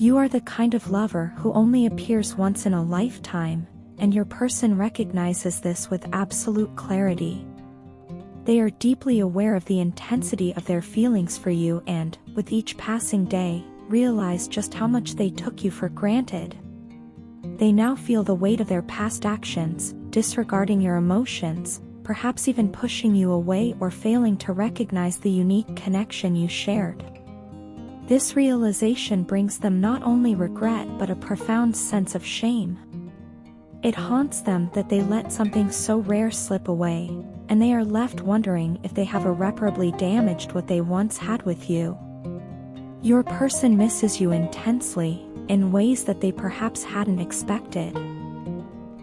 You are the kind of lover who only appears once in a lifetime, and your person recognizes this with absolute clarity. They are deeply aware of the intensity of their feelings for you and, with each passing day, realize just how much they took you for granted. They now feel the weight of their past actions, disregarding your emotions, perhaps even pushing you away or failing to recognize the unique connection you shared. This realization brings them not only regret but a profound sense of shame. It haunts them that they let something so rare slip away, and they are left wondering if they have irreparably damaged what they once had with you. Your person misses you intensely, in ways that they perhaps hadn't expected.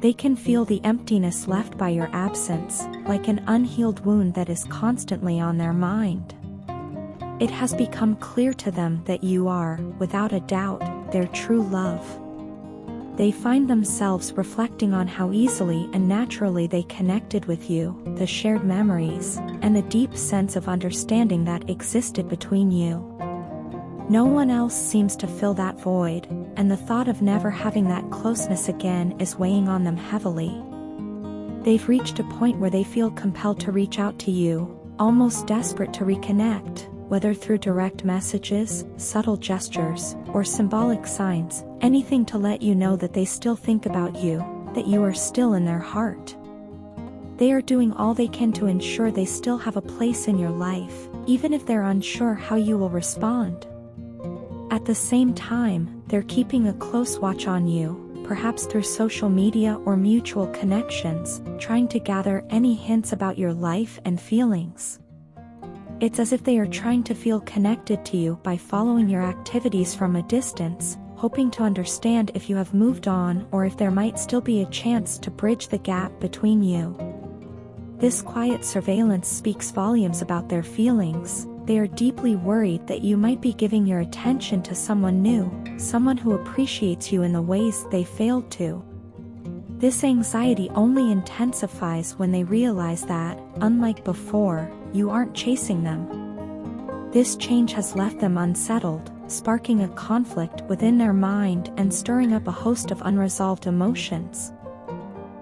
They can feel the emptiness left by your absence, like an unhealed wound that is constantly on their mind. It has become clear to them that you are, without a doubt, their true love. They find themselves reflecting on how easily and naturally they connected with you, the shared memories, and the deep sense of understanding that existed between you. No one else seems to fill that void, and the thought of never having that closeness again is weighing on them heavily. They've reached a point where they feel compelled to reach out to you, almost desperate to reconnect, whether through direct messages, subtle gestures, or symbolic signs, anything to let you know that they still think about you, that you are still in their heart. They are doing all they can to ensure they still have a place in your life, even if they're unsure how you will respond. At the same time, they're keeping a close watch on you, perhaps through social media or mutual connections, trying to gather any hints about your life and feelings. It's as if they are trying to feel connected to you by following your activities from a distance, hoping to understand if you have moved on or if there might still be a chance to bridge the gap between you. This quiet surveillance speaks volumes about their feelings. They are deeply worried that you might be giving your attention to someone new, someone who appreciates you in the ways they failed to. This anxiety only intensifies when they realize that, unlike before, you aren't chasing them. This change has left them unsettled, sparking a conflict within their mind and stirring up a host of unresolved emotions.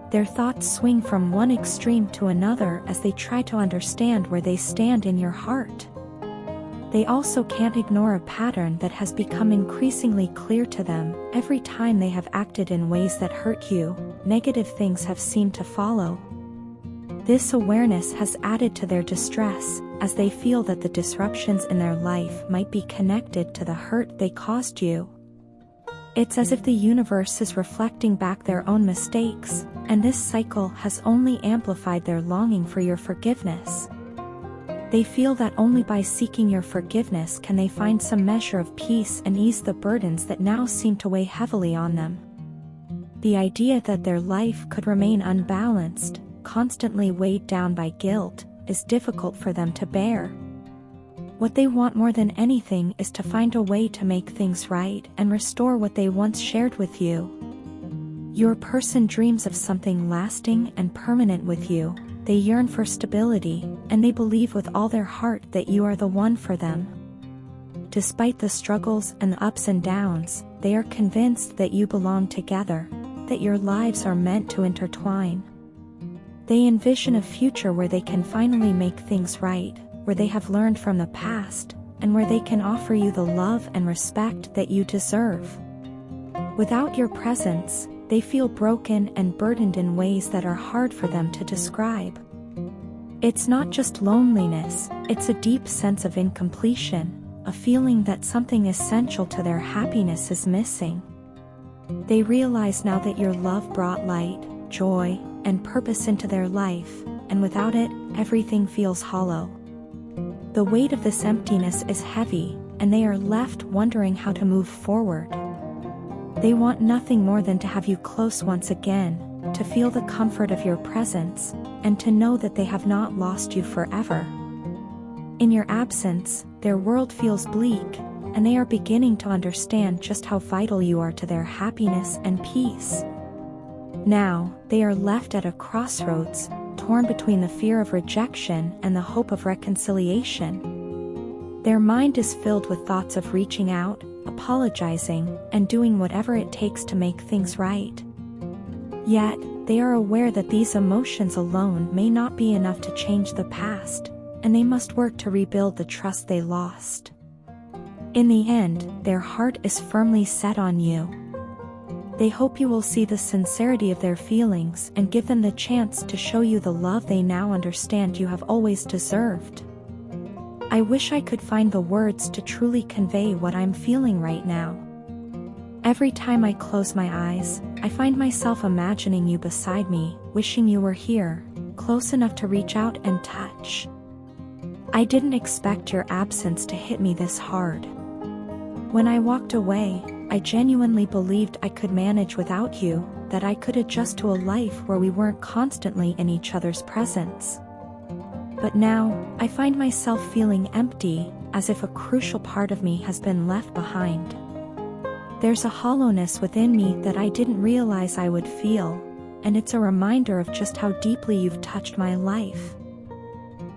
Their thoughts swing from one extreme to another as they try to understand where they stand in your heart. They also can't ignore a pattern that has become increasingly clear to them. Every time they have acted in ways that hurt you, negative things have seemed to follow. This awareness has added to their distress, as they feel that the disruptions in their life might be connected to the hurt they caused you. It's as if the universe is reflecting back their own mistakes, and this cycle has only amplified their longing for your forgiveness. They feel that only by seeking your forgiveness can they find some measure of peace and ease the burdens that now seem to weigh heavily on them. The idea that their life could remain unbalanced, constantly weighed down by guilt, is difficult for them to bear. What they want more than anything is to find a way to make things right and restore what they once shared with you. Your person dreams of something lasting and permanent with you. They yearn for stability, and they believe with all their heart that you are the one for them. Despite the struggles and the ups and downs, they are convinced that you belong together, that your lives are meant to intertwine. They envision a future where they can finally make things right, where they have learned from the past, and where they can offer you the love and respect that you deserve. Without your presence, they feel broken and burdened in ways that are hard for them to describe. It's not just loneliness, it's a deep sense of incompletion, a feeling that something essential to their happiness is missing. They realize now that your love brought light, joy, and purpose into their life, and without it, everything feels hollow. The weight of this emptiness is heavy, and they are left wondering how to move forward. They want nothing more than to have you close once again, to feel the comfort of your presence, and to know that they have not lost you forever. In your absence, their world feels bleak, and they are beginning to understand just how vital you are to their happiness and peace. Now, they are left at a crossroads, torn between the fear of rejection and the hope of reconciliation. Their mind is filled with thoughts of reaching out, apologizing, and doing whatever it takes to make things right. Yet, they are aware that these emotions alone may not be enough to change the past, and they must work to rebuild the trust they lost. In the end, their heart is firmly set on you. They hope you will see the sincerity of their feelings and give them the chance to show you the love they now understand you have always deserved. I wish I could find the words to truly convey what I'm feeling right now. Every time I close my eyes, I find myself imagining you beside me, wishing you were here, close enough to reach out and touch. I didn't expect your absence to hit me this hard. When I walked away, I genuinely believed I could manage without you, that I could adjust to a life where we weren't constantly in each other's presence. But now, I find myself feeling empty, as if a crucial part of me has been left behind. There's a hollowness within me that I didn't realize I would feel, and it's a reminder of just how deeply you've touched my life.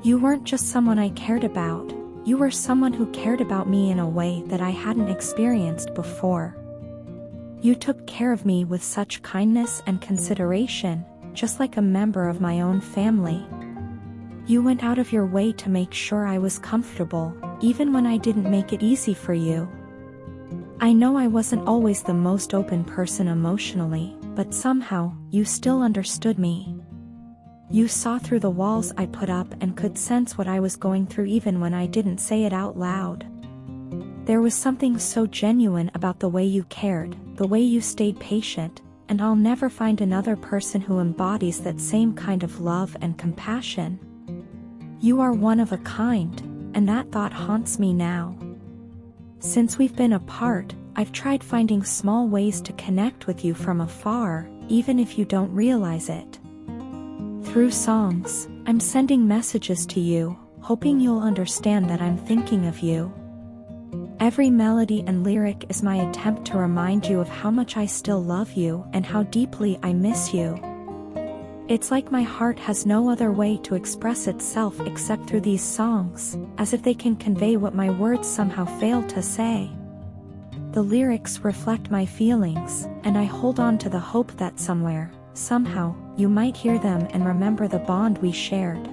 You weren't just someone I cared about, you were someone who cared about me in a way that I hadn't experienced before. You took care of me with such kindness and consideration, just like a member of my own family. You went out of your way to make sure I was comfortable, even when I didn't make it easy for you. I know I wasn't always the most open person emotionally, but somehow, you still understood me. You saw through the walls I put up and could sense what I was going through even when I didn't say it out loud. There was something so genuine about the way you cared, the way you stayed patient, and I'll never find another person who embodies that same kind of love and compassion. You are one of a kind, and that thought haunts me now. Since we've been apart, I've tried finding small ways to connect with you from afar, even if you don't realize it. Through songs, I'm sending messages to you, hoping you'll understand that I'm thinking of you. Every melody and lyric is my attempt to remind you of how much I still love you and how deeply I miss you. It's like my heart has no other way to express itself except through these songs, as if they can convey what my words somehow fail to say. The lyrics reflect my feelings, and I hold on to the hope that somewhere, somehow, you might hear them and remember the bond we shared.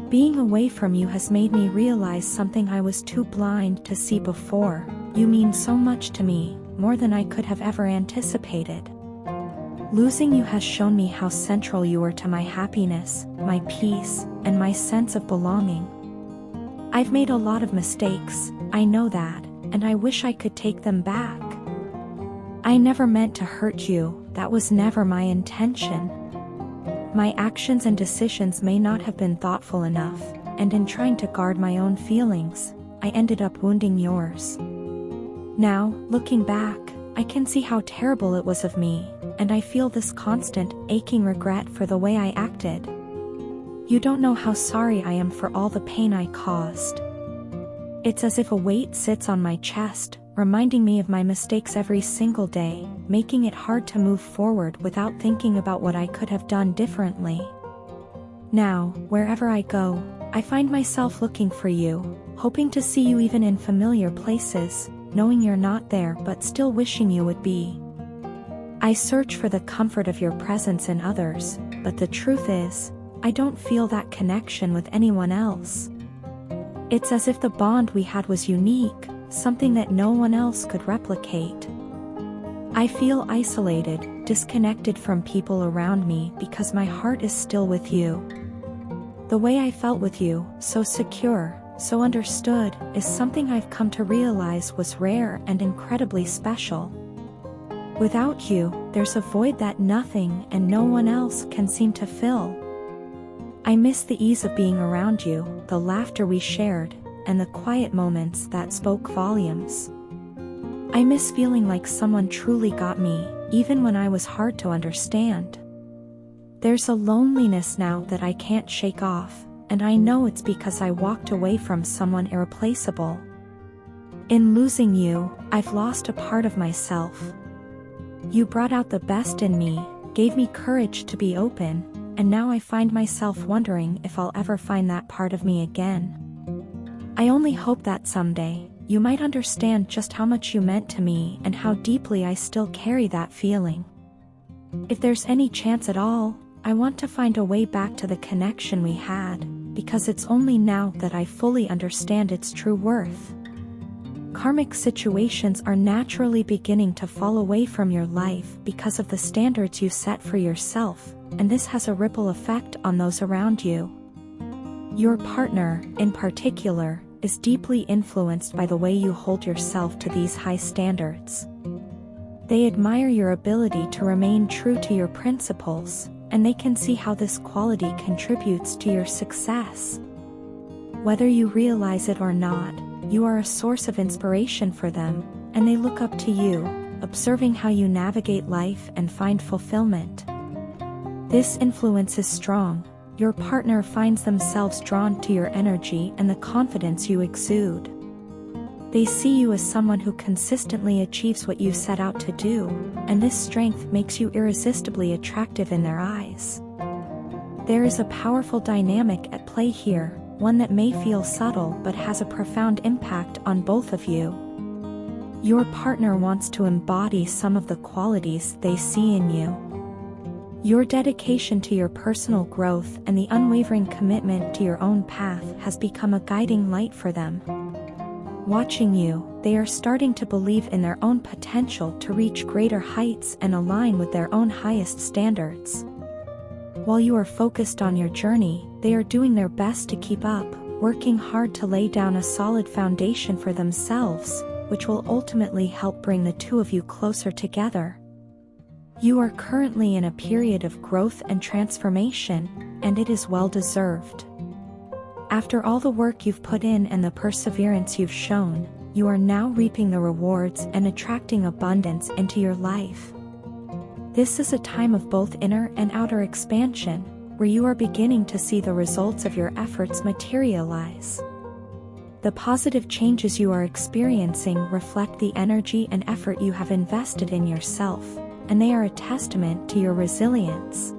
Being away from you has made me realize something I was too blind to see before. You mean so much to me, more than I could have ever anticipated. Losing you has shown me how central you were to my happiness, my peace, and my sense of belonging. I've made a lot of mistakes, I know that, and I wish I could take them back. I never meant to hurt you, that was never my intention. My actions and decisions may not have been thoughtful enough, and in trying to guard my own feelings, I ended up wounding yours. Now, looking back, I can see how terrible it was of me, and I feel this constant, aching regret for the way I acted. You don't know how sorry I am for all the pain I caused. It's as if a weight sits on my chest, reminding me of my mistakes every single day, making it hard to move forward without thinking about what I could have done differently. Now, wherever I go, I find myself looking for you, hoping to see you even in familiar places, knowing you're not there but still wishing you would be. I search for the comfort of your presence in others, but the truth is, I don't feel that connection with anyone else. It's as if the bond we had was unique, something that no one else could replicate. I feel isolated, disconnected from people around me because my heart is still with you. The way I felt with you, so secure, so understood, is something I've come to realize was rare and incredibly special. Without you, there's a void that nothing and no one else can seem to fill. I miss the ease of being around you, the laughter we shared, and the quiet moments that spoke volumes. I miss feeling like someone truly got me, even when I was hard to understand. There's a loneliness now that I can't shake off, and I know it's because I walked away from someone irreplaceable. In losing you, I've lost a part of myself. You brought out the best in me, gave me courage to be open, and now I find myself wondering if I'll ever find that part of me again. I only hope that someday, you might understand just how much you meant to me and how deeply I still carry that feeling. If there's any chance at all, I want to find a way back to the connection we had, because it's only now that I fully understand its true worth. Karmic situations are naturally beginning to fall away from your life because of the standards you set for yourself, and this has a ripple effect on those around you. Your partner, in particular, is deeply influenced by the way you hold yourself to these high standards. They admire your ability to remain true to your principles, and they can see how this quality contributes to your success. Whether you realize it or not, you are a source of inspiration for them, and they look up to you, observing how you navigate life and find fulfillment. This influence is strong. Your partner finds themselves drawn to your energy and the confidence you exude. They see you as someone who consistently achieves what you set out to do, and this strength makes you irresistibly attractive in their eyes. There is a powerful dynamic at play here, one that may feel subtle but has a profound impact on both of you. Your partner wants to embody some of the qualities they see in you. Your dedication to your personal growth and the unwavering commitment to your own path has become a guiding light for them. Watching you, they are starting to believe in their own potential to reach greater heights and align with their own highest standards. While you are focused on your journey, they are doing their best to keep up, working hard to lay down a solid foundation for themselves, which will ultimately help bring the two of you closer together. You are currently in a period of growth and transformation, and it is well deserved. After all the work you've put in and the perseverance you've shown, you are now reaping the rewards and attracting abundance into your life. This is a time of both inner and outer expansion, where you are beginning to see the results of your efforts materialize. The positive changes you are experiencing reflect the energy and effort you have invested in yourself, and they are a testament to your resilience.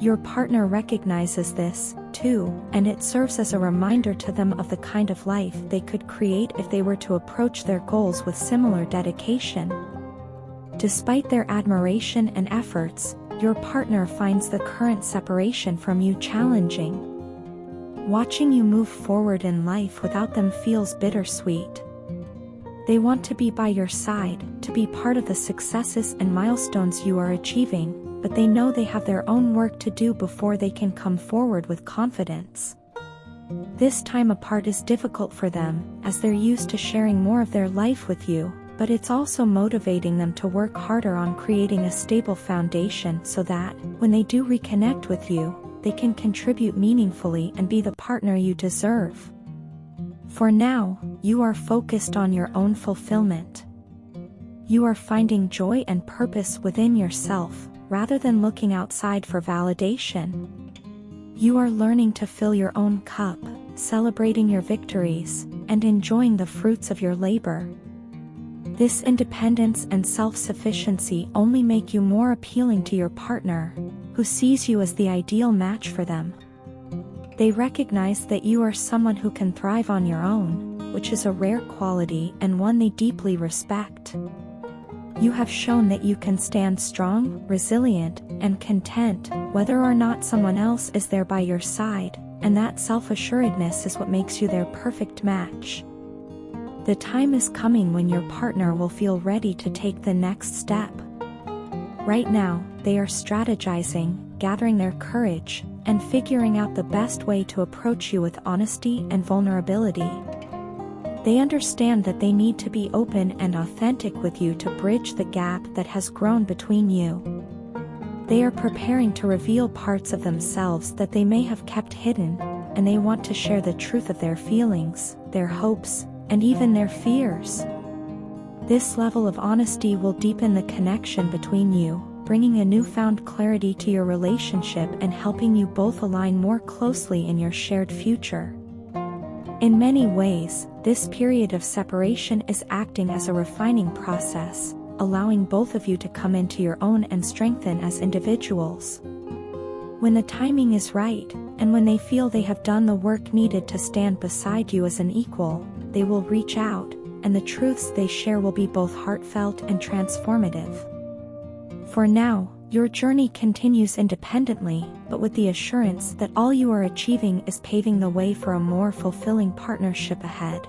Your partner recognizes this, too, and it serves as a reminder to them of the kind of life they could create if they were to approach their goals with similar dedication. Despite their admiration and efforts, your partner finds the current separation from you challenging. Watching you move forward in life without them feels bittersweet. They want to be by your side, to be part of the successes and milestones you are achieving, but they know they have their own work to do before they can come forward with confidence. This time apart is difficult for them, as they're used to sharing more of their life with you, but it's also motivating them to work harder on creating a stable foundation so that, when they do reconnect with you, they can contribute meaningfully and be the partner you deserve. For now, you are focused on your own fulfillment. You are finding joy and purpose within yourself, rather than looking outside for validation. You are learning to fill your own cup, celebrating your victories, and enjoying the fruits of your labor. This independence and self-sufficiency only make you more appealing to your partner, who sees you as the ideal match for them. They recognize that you are someone who can thrive on your own, which is a rare quality and one they deeply respect. You have shown that you can stand strong, resilient, and content, whether or not someone else is there by your side, and that self-assuredness is what makes you their perfect match. The time is coming when your partner will feel ready to take the next step. Right now, they are strategizing, gathering their courage, and figuring out the best way to approach you with honesty and vulnerability. They understand that they need to be open and authentic with you to bridge the gap that has grown between you. They are preparing to reveal parts of themselves that they may have kept hidden, and they want to share the truth of their feelings, their hopes, and even their fears. This level of honesty will deepen the connection between you, bringing a newfound clarity to your relationship and helping you both align more closely in your shared future. In many ways, this period of separation is acting as a refining process, allowing both of you to come into your own and strengthen as individuals. When the timing is right, and when they feel they have done the work needed to stand beside you as an equal, they will reach out, and the truths they share will be both heartfelt and transformative. For now, your journey continues independently, but with the assurance that all you are achieving is paving the way for a more fulfilling partnership ahead.